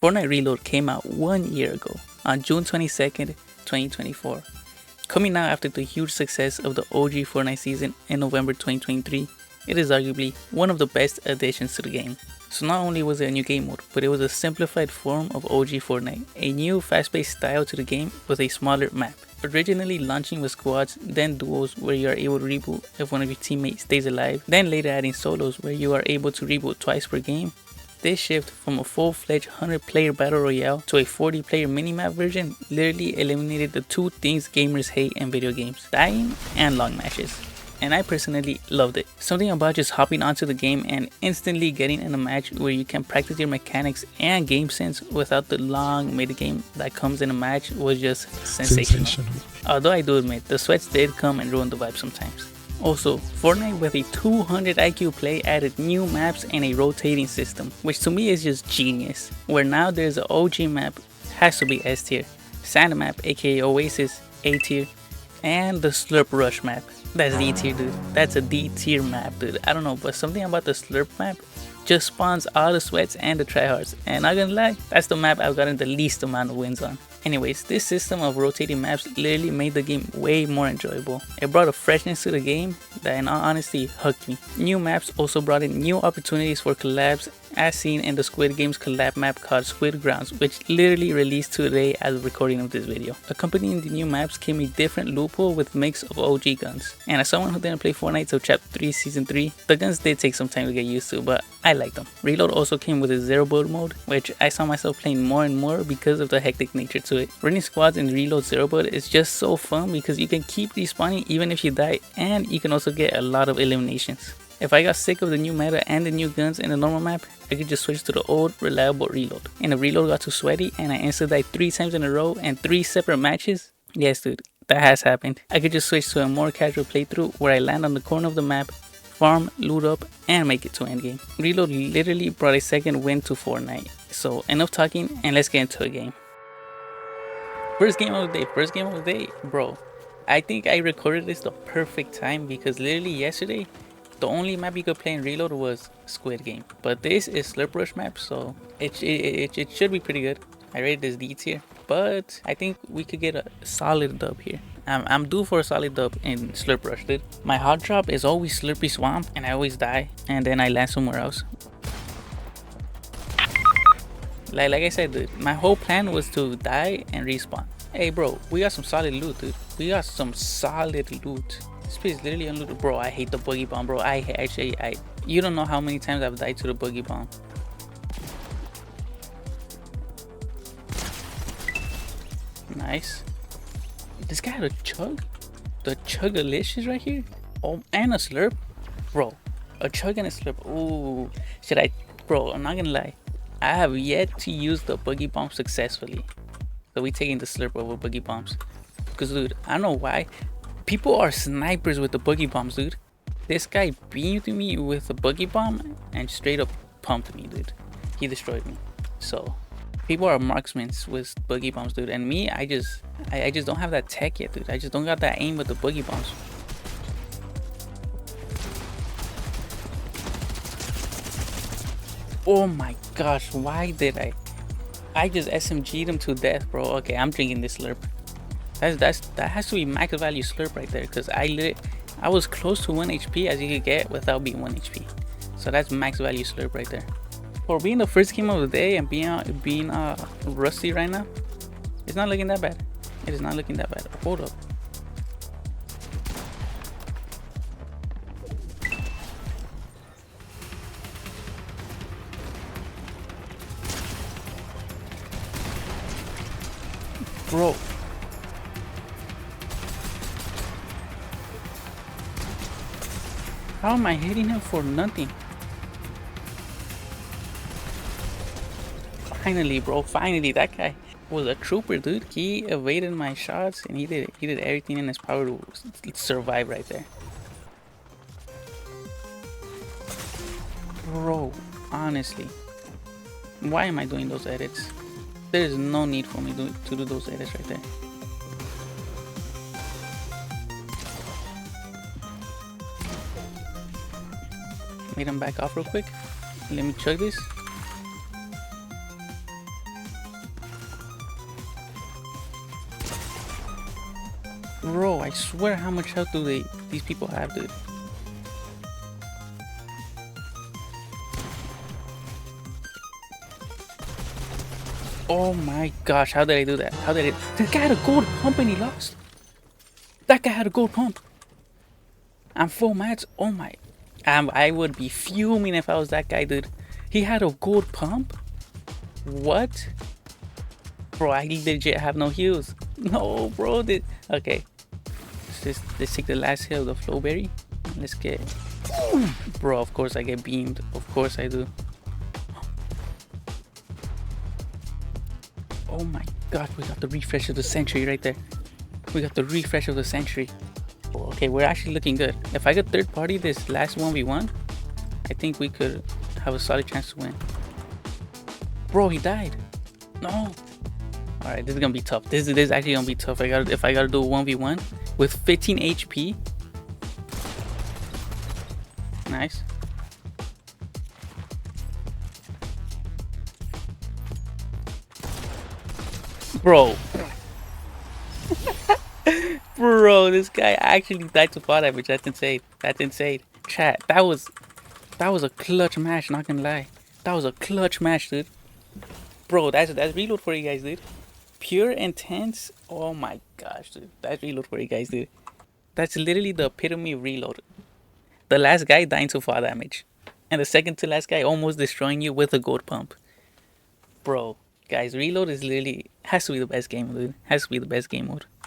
Fortnite Reload came out 1 year ago, on June 22nd, 2024. Coming out after the huge success of the OG Fortnite season in November 2023, it is arguably one of the best additions to the game. So not only was it a new game mode, but it was a simplified form of OG Fortnite, a new fast-paced style to the game with a smaller map. Originally launching with squads, then duos where you are able to reboot if one of your teammates stays alive, then later adding solos where you are able to reboot twice per game. This shift from a full-fledged 100-player battle royale to a 40-player minimap version literally eliminated the two things gamers hate in video games: dying and long matches. And I personally loved it. Something about just hopping onto the game and instantly getting in a match where you can practice your mechanics and game sense without the long mid-game that comes in a match was just sensational. Although I do admit, the sweats did come and ruin the vibe sometimes. Also, Fortnite with a 200 IQ play added new maps and a rotating system, which to me is just genius. Where now there's an OG map, has to be S tier, Sand map aka Oasis, A tier, and the Slurp Rush map. That's D tier, dude. That's a D tier map, dude. I don't know, but something about the Slurp map just spawns all the sweats and the tryhards. And not gonna lie, that's the map I've gotten the least amount of wins on. Anyways, this system of rotating maps literally made the game way more enjoyable. It brought a freshness to the game that in all honesty hooked me. New maps also brought in new opportunities for collabs, as seen in the Squid Game's collab map called Squid Grounds, which literally released today as of recording of this video. Accompanying the new maps came a different loophole with mix of OG guns. And as someone who didn't play Fortnite till Chapter 3 Season 3, the guns did take some time to get used to, but I liked them. Reload also came with a zero build mode, which I saw myself playing more and more because of the hectic nature to it. Running squads in Reload zero build is just so fun because you can keep respawning even if you die, and you can also get a lot of eliminations. If I got sick of the new meta and the new guns in the normal map, I could just switch to the old reliable Reload. And the Reload got too sweaty and I insta died 3 times in a row and 3 separate matches. Yes dude, that has happened. I could just switch to a more casual playthrough where I land on the corner of the map, farm, loot up, and make it to endgame. Reload literally brought a second win to Fortnite. So enough talking and let's get into a game. First game of the day, bro. I think I recorded this the perfect time because literally yesterday, the only map you could play in Reload was Squid Game. But this is Slurp Rush map, so it should be pretty good. I rated this D tier, but I think we could get a solid dub here. I'm due for a solid dub in Slurp Rush, dude. My hot drop is always Slurpy Swamp, and I always die, and then I land somewhere else. Like I said, dude, my whole plan was to die and respawn. Hey, bro, we got some solid loot, dude. We got some solid loot. This place is literally unlooted. Bro, I hate the boogie bomb, bro. You don't know how many times I've died to the boogie bomb. Nice. This guy had a chug? The Chugalicious right here? Oh, and a slurp? Bro, a chug and a slurp. Ooh, bro, I'm not gonna lie. I have yet to use the boogie bomb successfully. So we taking the slurp over boogie bombs. Because dude, I don't know why. People are snipers with the boogie bombs, dude. This guy beamed me with a boogie bomb and straight up pumped me, dude. He destroyed me. So people are marksmen with boogie bombs, dude. And me, I just don't have that tech yet, dude. I just don't got that aim with the boogie bombs. Oh my gosh, why did I just SMG'd him to death, bro. Okay, I'm drinking this slurp. That has to be max value slurp right there, because I was close to 1 HP as you could get without being 1 HP. So that's max value slurp right there. For being the first game of the day and being rusty right now, it's not looking that bad. It is not looking that bad. Hold up. Bro. How am I hitting him for nothing? Finally, bro, finally, that guy was a trooper, dude. He evaded my shots and he did everything in his power to survive right there. Bro, honestly, why am I doing those edits? There is no need for me to do those edits right there. Made him back off real quick. Let me chug this. Bro, I swear how much health do these people have, dude? Oh my gosh, how did I do that? How did it? That guy had a gold pump and he lost. That guy had a gold pump. I'm full mats. Oh my. I would be fuming if I was that guy, dude. He had a gold pump? What? Bro, I legit have no heals. No, bro. Okay. Let's take the last hit of the flowberry. Let's get. Bro, of course I get beamed. Of course I do. Oh my god, we got the refresh of the century right there. We got the refresh of the century. Okay, we're actually looking good. If I get third party this last 1v1, I think we could have a solid chance to win. Bro, he died. No. Alright, this is gonna be tough. This is actually gonna be tough. If I gotta do a 1v1 with 15 HP. Nice. Bro. Bro, this guy actually died to fall damage. That's insane. That's insane. Chat, that was a clutch match, not gonna lie. That was a clutch match, dude. Bro, that's reload for you guys, dude. Pure intense. Oh my gosh, dude. That's reload for you guys, dude. That's literally the epitome of reload. The last guy dying to fall damage. And the second to last guy almost destroying you with a gold pump. Bro, guys, reload is literally has to be the best game, dude. Has to be the best game mode.